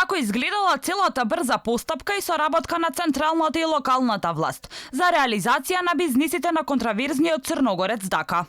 Како изгледала целата брза постапка и соработка на централната и локалната власт за реализација на бизнисите на контраверзниот црногорец Дака?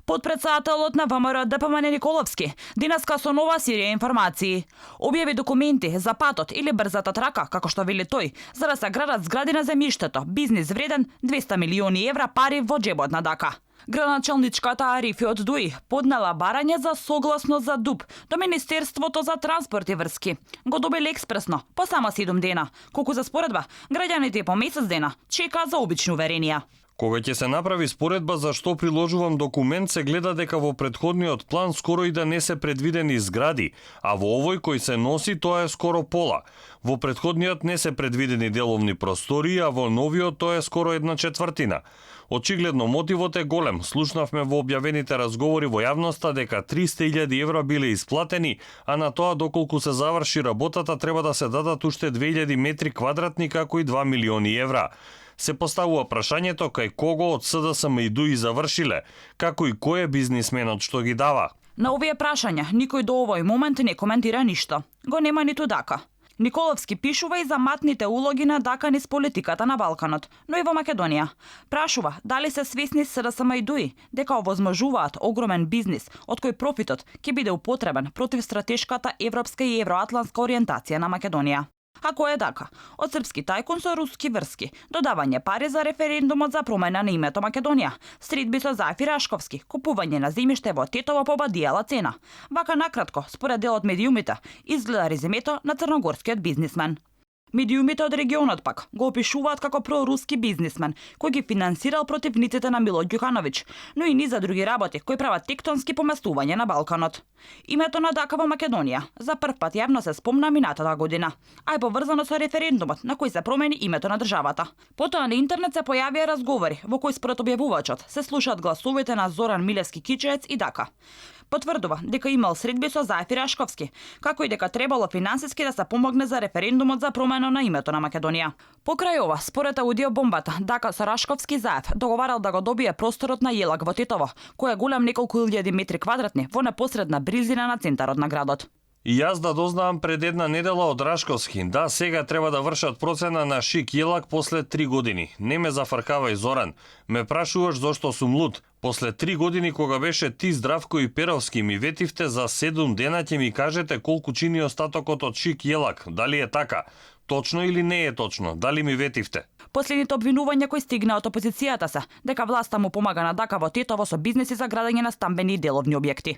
Подпредседателот на ВМРО ДПМН Николовски денеска со нова серија информации објави документи за патот или брзата трака, како што вели тој, за да се градат згради на земјиштето, бизнис вреден 200 милиони евра пари во џебот на Дака. Градоначалничката Арифи од ДУИ поднела барање за согласност за ДУП до Министерството за транспорт и врски. Го добили експресно, по само 7 дена, колку за споредба, граѓаните по месец дена чека за обични уверенија. Кога ќе се направи споредба за што приложувам документ, се гледа дека во претходниот план скоро и да не се предвидени згради, а во овој кој се носи тоа е скоро пола. Во претходниот не се предвидени деловни простории, а во новиот тоа е скоро 1/4. Очигледно мотивот е голем. Слушнавме во објавените разговори во јавноста дека 300.000 евра биле исплатени, а на тоа доколку се заврши работата треба да се дадат уште 2000 метри квадратни како и 2 милиони евра. Се поставува прашањето кај кого од СДСМ и ДУИ завршиле, како и кој е бизнисменот што ги дава. На овие прашања никој до овој момент не коментира ништо. Го нема ниту Дака. Николовски пишува и за матните улоги на Дака низ политиката на Балканот, но и во Македонија. Прашува дали се свесни СДСМ и ДУИ дека овозможуваат огромен бизнис од кој профитот ќе биде употребен против стратешката европска и евроатлантска ориентација на Македонија. А кој е Дака? Од српски тајкун со руски врски, додавање пари за референдумот за промена на името Македонија, стритби со Зајф Рашковски, купување на земјиште во Тетово по бадијала цена. Вака накратко, според дел од медиумите, изгледа резимето на црногорскиот бизнисмен. Медиумите од регионот пак го опишуваат како проруски бизнисмен кој ги финансирал противниците на Мило Ѓукановиќ, но и низа други работи кои прават тектонски поместување на Балканот. Името на Дака во Македонија за прв пат јавно се спомна минатата година, а е поврзано со референдумот на кој се промени името на државата. Потоа на интернет се појавија разговори во кои според објавувачот се слушаат гласовите на Зоран Милевски Кичеец и Дака. Потврдува дека имал средби со Зајф Рашковски, како и дека требало финансиски да се помогне за референдумот за промена на името на Македонија. Покрај ова, според аудиобомбата, Дака со Рашковски и Зајф договарал да го добие просторот на Јелак во Тетово, кој е голем неколку илјади метри квадратни во непосредна близина на центарот на градот. И јас да дознавам пред една недела од Рашковски, да, сега треба да вршат процена на Шик Јелак после 3 години. Не ме зафркавај, Зоран. Ме прашуваш зошто сум луд. После 3 години кога беше ти, Здравко и Перовски ми ветивте за 7 дена ќе ми кажете колку чини остатокот од Шик Јелак. Дали е така? Точно или не е точно? Дали ми ветивте? Последните обвинувања кои стигна од опозицијата се дека власта му помага на Дака во Тетово со бизнеси за градење на стамбени и деловни објекти.